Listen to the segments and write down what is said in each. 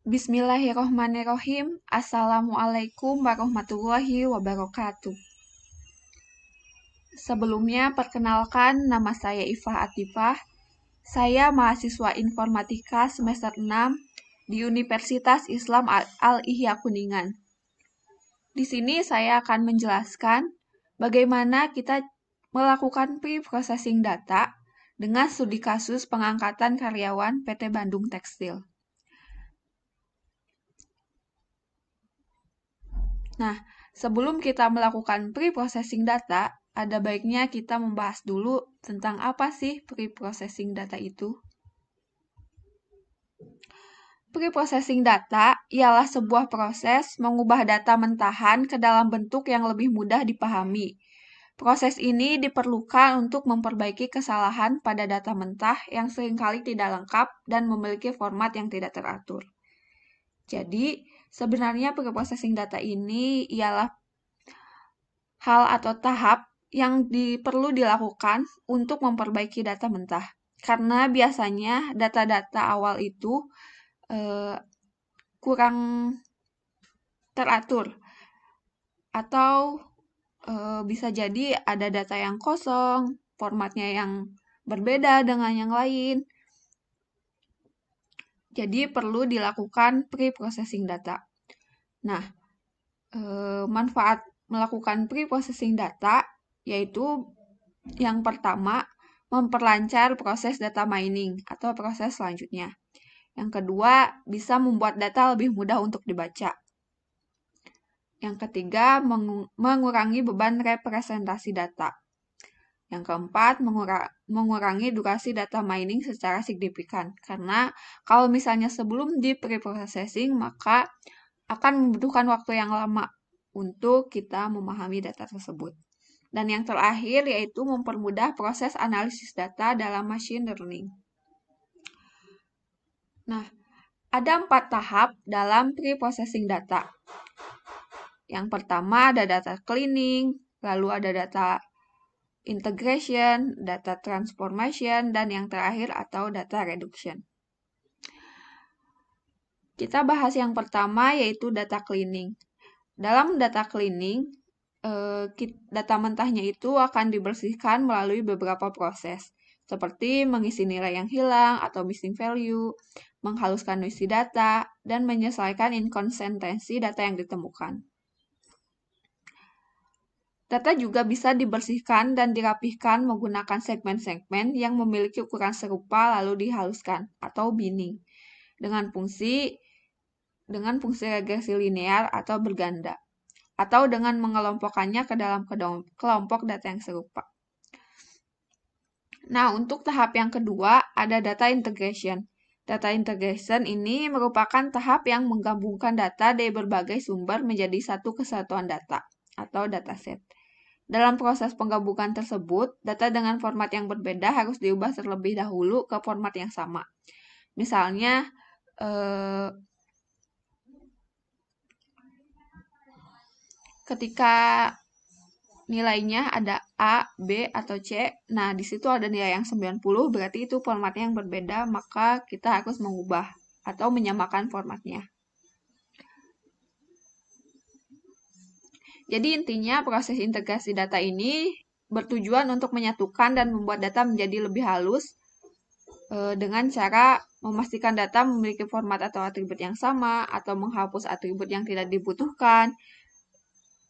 Bismillahirrohmanirrohim. Assalamualaikum warahmatullahi wabarakatuh. Sebelumnya, perkenalkan nama saya Ifah Atifah. Saya mahasiswa informatika semester 6 di Universitas Islam Al-Ihya Kuningan. Di sini saya akan menjelaskan bagaimana kita melakukan pre-processing data dengan studi kasus pengangkatan karyawan PT Bandung Tekstil. Nah, sebelum kita melakukan pre-processing data, ada baiknya kita membahas dulu tentang apa sih pre-processing data itu. Pre-processing data ialah sebuah proses mengubah data mentahan ke dalam bentuk yang lebih mudah dipahami. Proses ini diperlukan untuk memperbaiki kesalahan pada data mentah yang seringkali tidak lengkap dan memiliki format yang tidak teratur. Jadi, sebenarnya pre-processing data ini ialah hal atau tahap yang perlu dilakukan untuk memperbaiki data mentah. Karena biasanya data-data awal itu kurang teratur. Atau bisa jadi ada data yang kosong, formatnya yang berbeda dengan yang lain. Jadi perlu dilakukan pre-processing data. Nah, manfaat melakukan pre-processing data yaitu yang pertama, memperlancar proses data mining atau proses selanjutnya. Yang kedua, bisa membuat data lebih mudah untuk dibaca. Yang ketiga, mengurangi beban representasi data. Yang keempat, mengurangi durasi data mining secara signifikan. Karena kalau misalnya sebelum di pre-processing, maka akan membutuhkan waktu yang lama untuk kita memahami data tersebut. Dan yang terakhir yaitu mempermudah proses analisis data dalam machine learning. Nah, ada 4 tahap dalam pre-processing data. Yang pertama ada data cleaning, lalu ada data integration, data transformation, dan yang terakhir atau data reduction. Kita bahas yang pertama yaitu data cleaning. Dalam data cleaning, data mentahnya itu akan dibersihkan melalui beberapa proses, seperti mengisi nilai yang hilang atau missing value, menghaluskan isi data, dan menyesuaikan inkonsistensi data yang ditemukan. Data juga bisa dibersihkan dan dirapihkan menggunakan segmen-segmen yang memiliki ukuran serupa lalu dihaluskan atau binning dengan fungsi regresi linear atau berganda, atau dengan mengelompokkannya ke dalam kelompok data yang serupa. Nah, untuk tahap yang kedua, ada data integration. Data integration ini merupakan tahap yang menggabungkan data dari berbagai sumber menjadi satu kesatuan data atau dataset. Dalam proses penggabungan tersebut, data dengan format yang berbeda harus diubah terlebih dahulu ke format yang sama. Misalnya, ketika nilainya ada A, B, atau C, nah di situ ada nilai yang 90, berarti itu formatnya yang berbeda, maka kita harus mengubah atau menyamakan formatnya. Jadi intinya proses integrasi data ini bertujuan untuk menyatukan dan membuat data menjadi lebih halus dengan cara memastikan data memiliki format atau atribut yang sama atau menghapus atribut yang tidak dibutuhkan.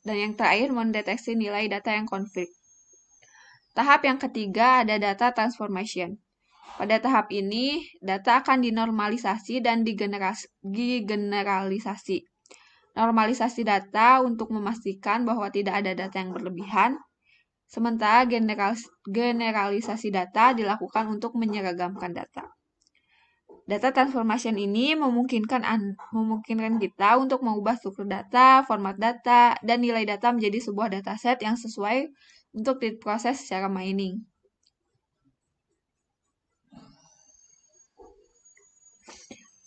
Dan yang terakhir, mendeteksi nilai data yang konflik. Tahap yang ketiga ada data transformation. Pada tahap ini, data akan dinormalisasi dan digeneralisasi. Normalisasi data untuk memastikan bahwa tidak ada data yang berlebihan, sementara generalisasi data dilakukan untuk menyeragamkan data. Data transformation ini memungkinkan kita untuk mengubah struktur data, format data, dan nilai data menjadi sebuah dataset yang sesuai untuk diproses secara mining.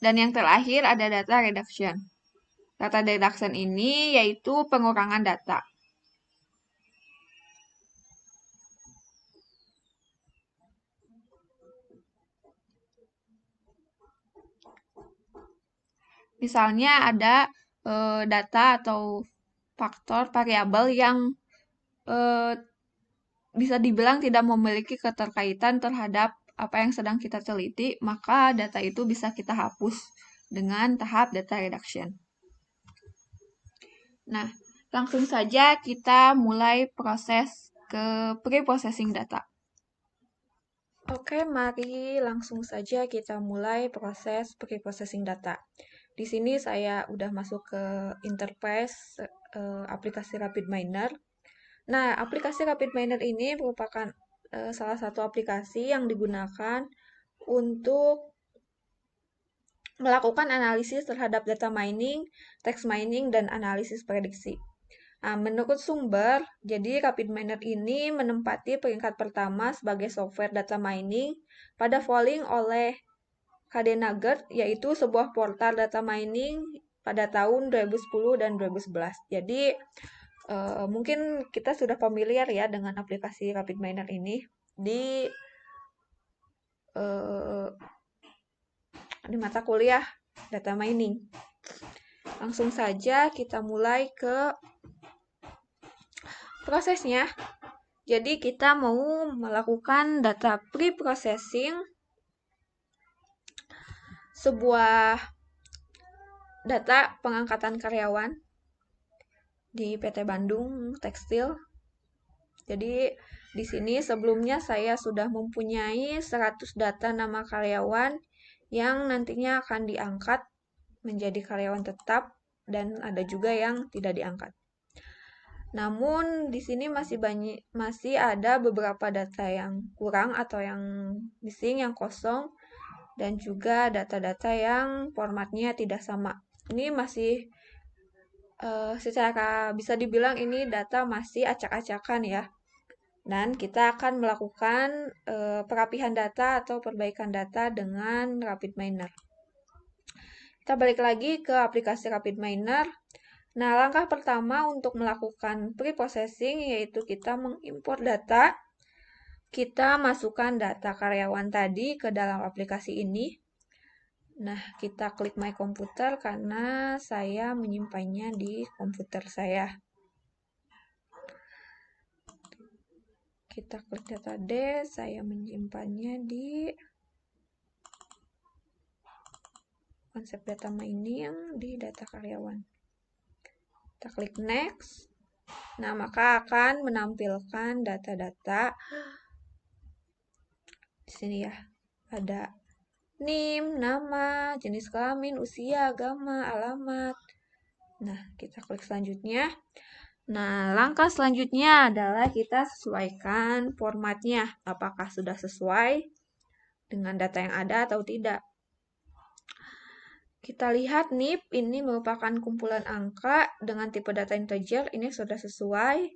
Dan yang terakhir ada data reduction. Data reduction ini yaitu pengurangan data. Misalnya ada data atau faktor variabel yang eh, bisa dibilang tidak memiliki keterkaitan terhadap apa yang sedang kita teliti, maka data itu bisa kita hapus dengan tahap data reduction. Nah, langsung saja kita mulai proses ke pre-processing data. Oke, mari langsung saja kita mulai proses pre-processing data. Di sini saya udah masuk ke interface aplikasi RapidMiner. Nah, aplikasi RapidMiner ini merupakan salah satu aplikasi yang digunakan untuk melakukan analisis terhadap data mining, text mining, dan analisis prediksi. Nah, menurut sumber, jadi RapidMiner ini menempati peringkat pertama sebagai software data mining pada polling oleh KDNagert, yaitu sebuah portal data mining pada tahun 2010 dan 2011. Jadi, mungkin kita sudah familiar ya dengan aplikasi RapidMiner ini di mata kuliah data mining. Langsung saja kita mulai ke prosesnya. Jadi kita mau melakukan data pre-processing sebuah data pengangkatan karyawan di PT Bandung Tekstil. Jadi di sini sebelumnya saya sudah mempunyai 100 data nama karyawan yang nantinya akan diangkat menjadi karyawan tetap dan ada juga yang tidak diangkat. Namun di sini masih ada beberapa data yang kurang atau yang missing, yang kosong, dan juga data-data yang formatnya tidak sama. Ini masih secara bisa dibilang ini data masih acak-acakan ya. Dan kita akan melakukan perapihan data atau perbaikan data dengan RapidMiner. Kita balik lagi ke aplikasi RapidMiner. Nah, langkah pertama untuk melakukan pre-processing yaitu kita mengimpor data. Kita masukkan data karyawan tadi ke dalam aplikasi ini. Nah, kita klik My Computer karena saya menyimpannya di komputer saya. Kita klik database, saya menyimpannya di konsep data mining di data karyawan. Kita klik next. Nah, maka akan menampilkan data-data di sini ya. Ada NIM, nama, jenis kelamin, usia, agama, alamat. Nah, kita klik selanjutnya. Nah, langkah selanjutnya adalah kita sesuaikan formatnya. Apakah sudah sesuai dengan data yang ada atau tidak. Kita lihat NIP ini merupakan kumpulan angka dengan tipe data integer. Ini sudah sesuai.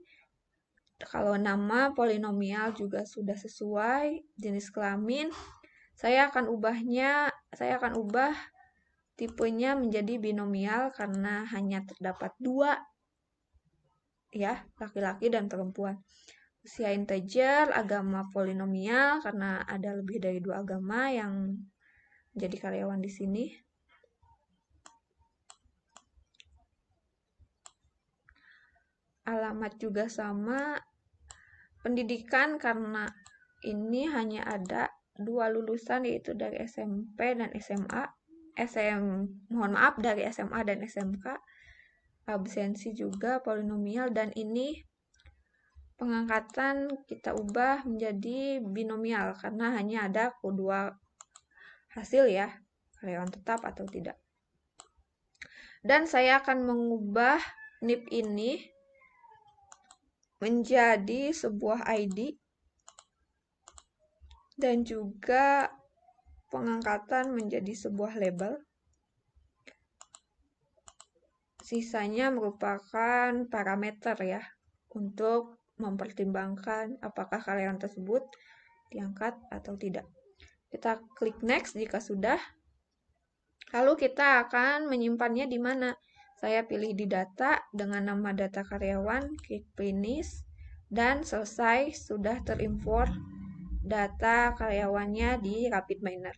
Kalau nama polinomial juga sudah sesuai. Jenis kelamin. Saya akan ubah tipenya menjadi binomial karena hanya terdapat 2 ya, laki-laki dan perempuan. Usia integer, agama polinomial karena ada lebih dari 2 agama yang menjadi karyawan di sini. Alamat juga sama. Pendidikan karena ini hanya ada 2 lulusan yaitu dari SMP dan SMA. Dari SMA dan SMK. Absensi juga polinomial dan ini pengangkatan kita ubah menjadi binomial karena hanya ada kedua hasil ya, karyawan tetap atau tidak. Dan saya akan mengubah NIP ini menjadi sebuah ID dan juga pengangkatan menjadi sebuah label. Sisanya merupakan parameter ya untuk mempertimbangkan apakah karyawan tersebut diangkat atau tidak. Kita klik next jika sudah. Lalu kita akan menyimpannya di mana? Saya pilih di data dengan nama data karyawan, klik finish, dan selesai sudah terimport data karyawannya di RapidMiner.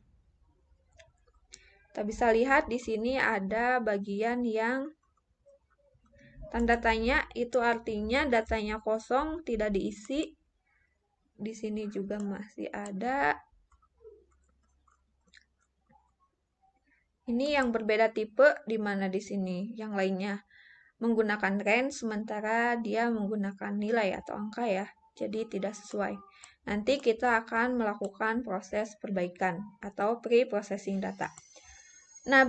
Kita bisa lihat di sini ada bagian yang tanda tanya, itu artinya datanya kosong, tidak diisi. Di sini juga masih ada. Ini yang berbeda tipe, di mana di sini yang lainnya menggunakan range, sementara dia menggunakan nilai atau angka ya. Jadi tidak sesuai. Nanti kita akan melakukan proses perbaikan atau pre-processing data. Nah,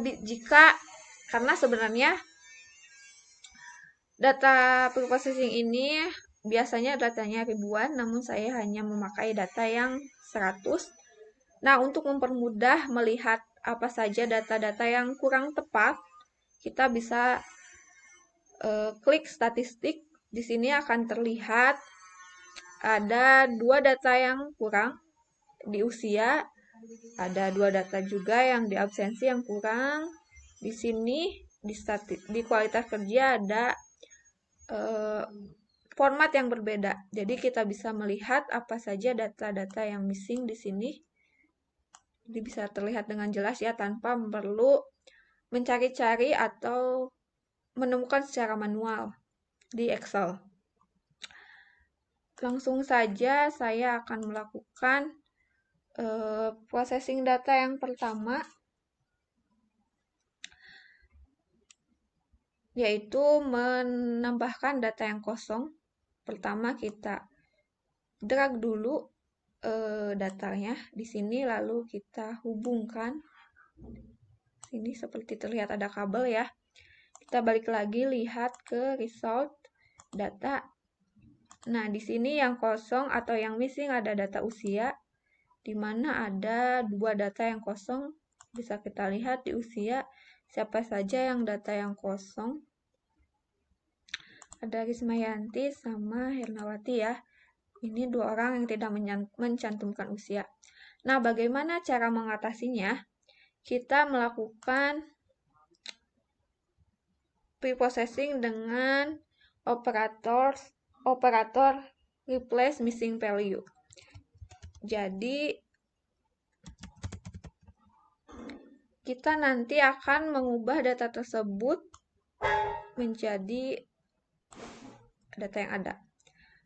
karena sebenarnya data pre-processing ini biasanya datanya ribuan, namun saya hanya memakai data yang 100. Nah, untuk mempermudah melihat apa saja data-data yang kurang tepat, kita bisa klik statistik. Di sini akan terlihat ada 2 data yang kurang di usia, ada 2 data juga yang di absensi yang kurang. Di sini di kualitas kerja ada format yang berbeda. Jadi kita bisa melihat apa saja data-data yang missing di sini. Jadi bisa terlihat dengan jelas ya, tanpa perlu mencari-cari atau menemukan secara manual di Excel. Langsung saja saya akan melakukan processing data yang pertama, yaitu menambahkan data yang kosong. Pertama kita drag dulu datanya di sini, lalu kita hubungkan. Ini seperti terlihat ada kabel ya. Kita balik lagi lihat ke result data. Nah, di sini yang kosong atau yang missing ada data usia, di mana ada 2 data yang kosong. Bisa kita lihat di usia siapa saja yang data yang kosong. Ada Rismayanti sama Hernawati ya. Ini 2 orang yang tidak mencantumkan usia. Nah, bagaimana cara mengatasinya? Kita melakukan pre-processing dengan operator replace missing value. Jadi, kita nanti akan mengubah data tersebut menjadi data yang ada.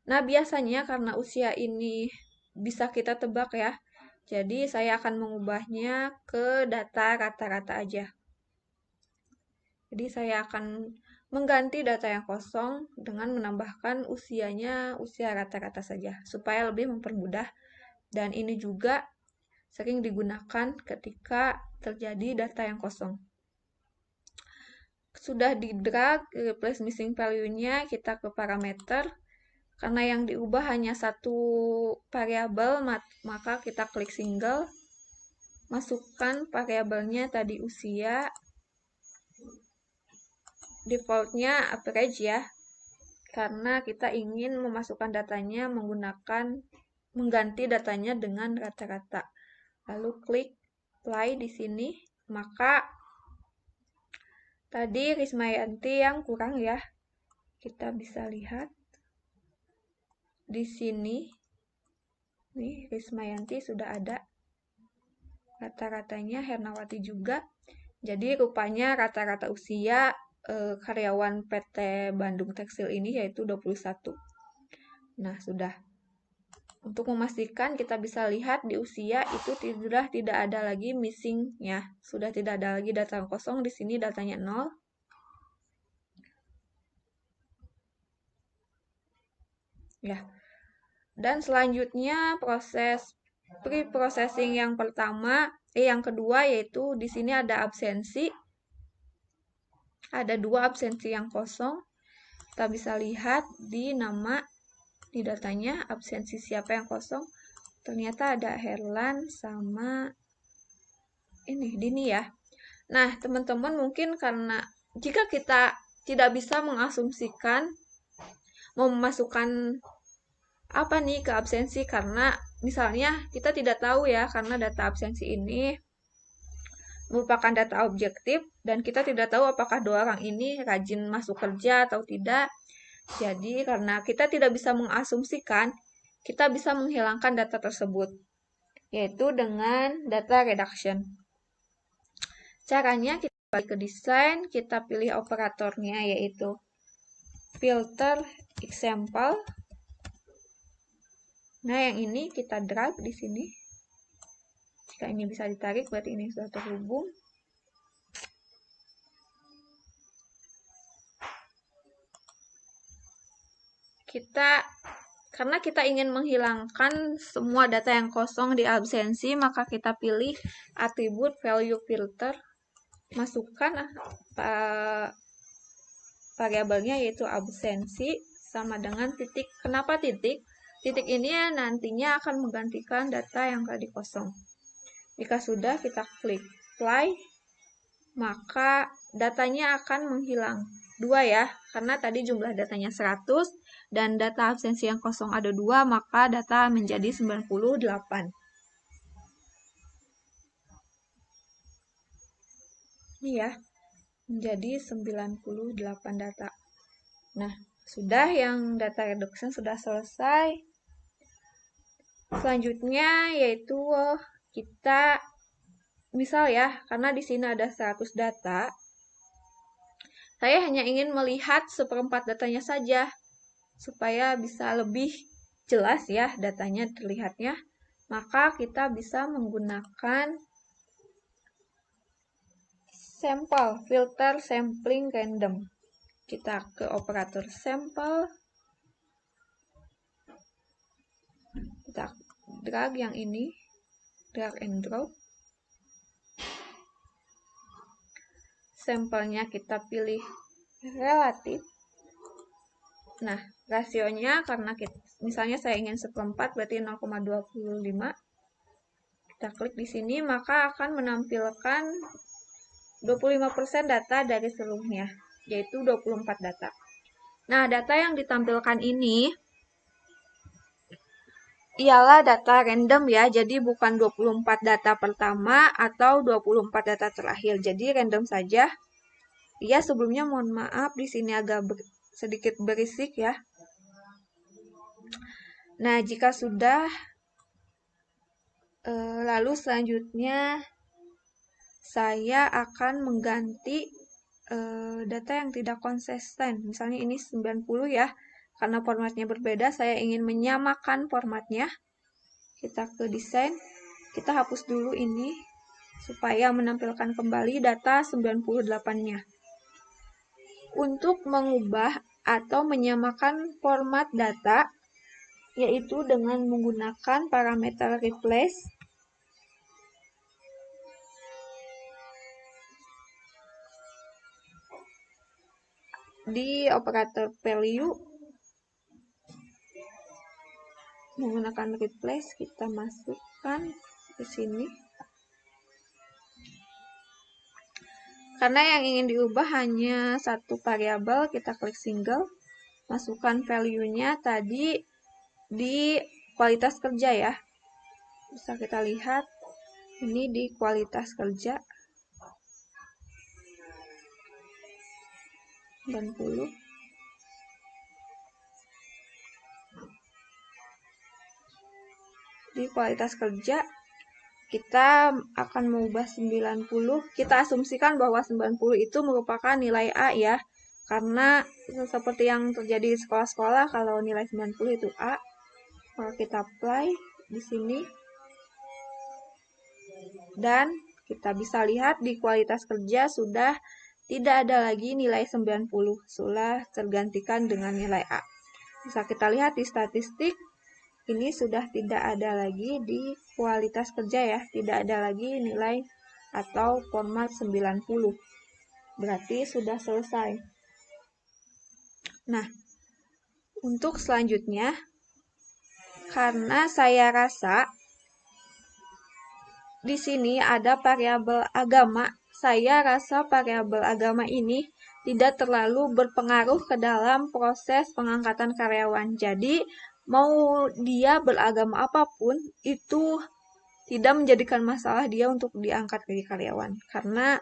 Nah, biasanya karena usia ini bisa kita tebak ya, jadi saya akan mengubahnya ke data rata-rata aja. Jadi saya akan mengganti data yang kosong dengan menambahkan usianya usia rata-rata saja, supaya lebih mempermudah. Dan ini juga sering digunakan ketika terjadi data yang kosong. Sudah di drag replace missing value-nya, kita ke parameter. Karena yang diubah hanya 1 variabel, maka kita klik single. Masukkan variabelnya tadi usia. Defaultnya average ya. Karena kita ingin memasukkan datanya mengganti datanya dengan rata-rata. Lalu klik apply di sini, maka tadi Rismayanti yang kurang ya. Kita bisa lihat di sini. Nih, Rismayanti sudah ada. Rata-ratanya Hernawati juga. Jadi rupanya rata-rata usia karyawan PT Bandung Tekstil ini yaitu 21. Nah, sudah. Untuk memastikan kita bisa lihat di usia itu sudah tidak ada lagi missing-nya. Sudah tidak ada lagi data kosong, di sini datanya 0. Ya. Dan selanjutnya proses pre-processing yang kedua yaitu di sini ada absensi. Ada 2 absensi yang kosong. Kita bisa lihat di nama di datanya absensi siapa yang kosong. Ternyata ada Herlan sama ini Dini ya. Nah, teman-teman mungkin karena jika kita tidak bisa mengasumsikan mau memasukkan apa nih ke absensi, karena misalnya kita tidak tahu ya, karena data absensi ini merupakan data objektif dan kita tidak tahu apakah 2 orang ini rajin masuk kerja atau tidak. Jadi karena kita tidak bisa mengasumsikan, kita bisa menghilangkan data tersebut, yaitu dengan data reduction. Caranya kita balik ke desain, kita pilih operatornya yaitu filter example. Nah, yang ini kita drag di sini. Jika ini bisa ditarik, berarti ini sudah terhubung. Karena kita ingin menghilangkan semua data yang kosong di absensi, maka kita pilih atribut value filter. Masukkan variabelnya yaitu absensi sama dengan titik. Kenapa titik? Titik ini nantinya akan menggantikan data yang tadi kosong. Jika sudah, kita klik apply, maka datanya akan menghilang. 2 ya, karena tadi jumlah datanya 100 dan data absensi yang kosong ada 2, maka data menjadi 98. Ini ya, menjadi 98 data. Nah, sudah yang data reduction sudah selesai. Selanjutnya yaitu kita misal ya, karena di sini ada 100 data, saya hanya ingin melihat 1/4 datanya saja supaya bisa lebih jelas ya datanya terlihatnya. Maka kita bisa menggunakan sampel filter sampling random. Kita ke operator sampel, kita drag yang ini, drag and drop. Sampelnya kita pilih relatif. Nah, rasionya karena misalnya saya ingin 1/4 berarti 0,25. Kita klik di sini, maka akan menampilkan 25% data dari seluruhnya, yaitu 24 data. Nah, data yang ditampilkan ini ialah data random ya, jadi bukan 24 data pertama atau 24 data terakhir. Jadi random saja. Ya, sebelumnya mohon maaf di sini agak sedikit berisik ya. Nah, jika sudah, lalu selanjutnya saya akan mengganti data yang tidak konsisten. Misalnya ini 90 ya. Karena formatnya berbeda, saya ingin menyamakan formatnya. Kita ke desain. Kita hapus dulu ini supaya menampilkan kembali data 98-nya. Untuk mengubah atau menyamakan format data, yaitu dengan menggunakan parameter replace. Di operator value, menggunakan replace, kita masukkan ke sini. Karena yang ingin diubah hanya satu variabel, kita klik single, masukkan value-nya tadi di kualitas kerja ya. Bisa kita lihat, ini di kualitas kerja. 90. Di kualitas kerja, kita akan mengubah 90. Kita asumsikan bahwa 90 itu merupakan nilai A ya. Karena seperti yang terjadi di sekolah-sekolah, kalau nilai 90 itu A, maka kita apply di sini. Dan kita bisa lihat di kualitas kerja sudah tidak ada lagi nilai 90, sudah tergantikan dengan nilai A. Bisa kita lihat di statistik, ini sudah tidak ada lagi di kualitas kerja ya, tidak ada lagi nilai atau format 90. Berarti sudah selesai. Nah, untuk selanjutnya, karena saya rasa di sini ada variabel agama, saya rasa variabel agama ini tidak terlalu berpengaruh ke dalam proses pengangkatan karyawan. Jadi, mau dia beragama apapun, itu tidak menjadikan masalah dia untuk diangkat jadi karyawan. Karena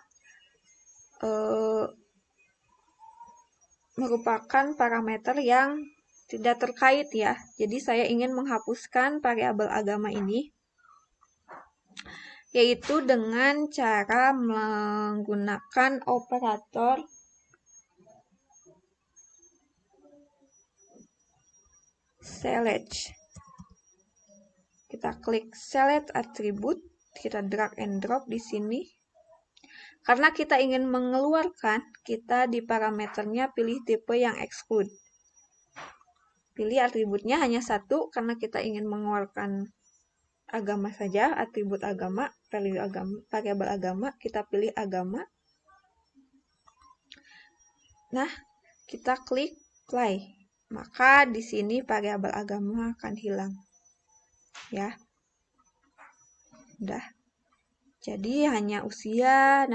merupakan parameter yang tidak terkait ya. Jadi, saya ingin menghapuskan variabel agama ini. yaitu dengan cara menggunakan operator select. Kita klik select attribute, kita drag and drop di sini. Karena kita ingin mengeluarkan, kita di parameternya pilih tipe yang exclude. Pilih atributnya hanya satu, karena kita ingin mengeluarkan agama saja, atribut agama, value agama, variabel agama, kita pilih agama. Nah, kita klik apply. Maka di sini variabel agama akan hilang. Ya. Udah. Jadi hanya usia,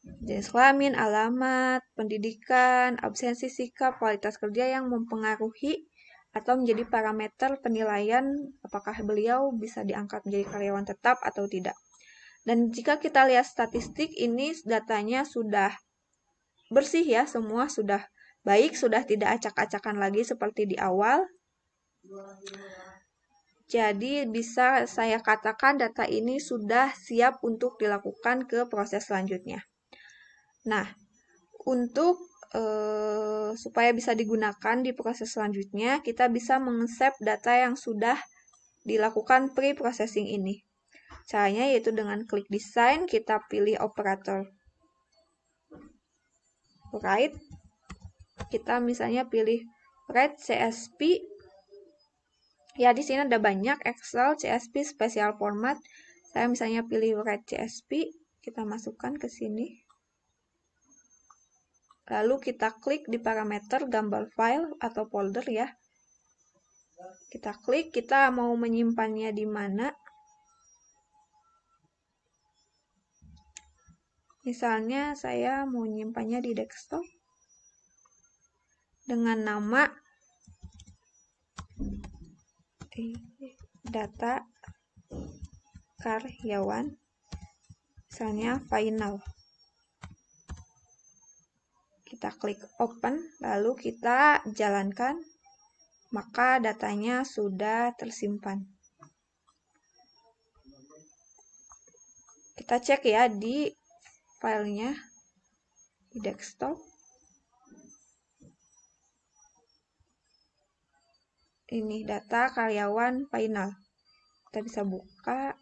jenis kelamin, alamat, pendidikan, absensi sikap, kualitas kerja yang mempengaruhi atau menjadi parameter penilaian apakah beliau bisa diangkat menjadi karyawan tetap atau tidak. Dan jika kita lihat statistik, ini datanya sudah bersih ya, semua sudah baik, sudah tidak acak-acakan lagi seperti di awal. Jadi bisa saya katakan data ini sudah siap untuk dilakukan ke proses selanjutnya. Nah, untuk supaya bisa digunakan di proses selanjutnya, kita bisa meng-save data yang sudah dilakukan pre-processing ini. Caranya yaitu dengan klik design, kita pilih operator write. Kita misalnya pilih write CSV. Ya, di sini ada banyak Excel, CSV, special format. Saya misalnya pilih write CSV, kita masukkan ke sini. Lalu kita klik di parameter gambar file atau folder ya. Kita klik, kita mau menyimpannya di mana. Misalnya saya mau menyimpannya di desktop dengan nama data karyawan, misalnya final. Kita klik open, lalu kita jalankan, maka datanya sudah tersimpan. Kita cek ya di filenya, di desktop. Ini data karyawan final. Kita bisa buka.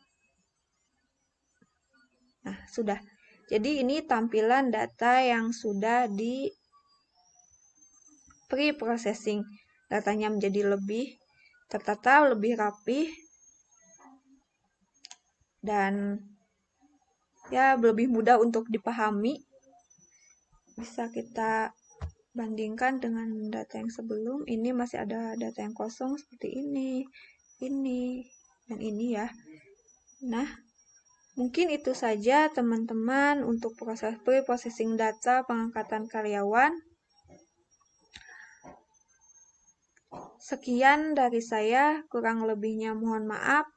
Nah, sudah. Jadi ini tampilan data yang sudah di pre-processing. Datanya menjadi lebih tertata, lebih rapi, dan ya lebih mudah untuk dipahami. Bisa kita bandingkan dengan data yang sebelum. Ini masih ada data yang kosong seperti ini, dan ini ya. Nah, mungkin itu saja teman-teman untuk proses pre-processing data pengangkatan karyawan. Sekian dari saya, kurang lebihnya mohon maaf.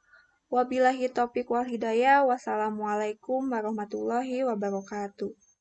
Wabillahi taufiq wal hidayah. Wassalamualaikum warahmatullahi wabarakatuh.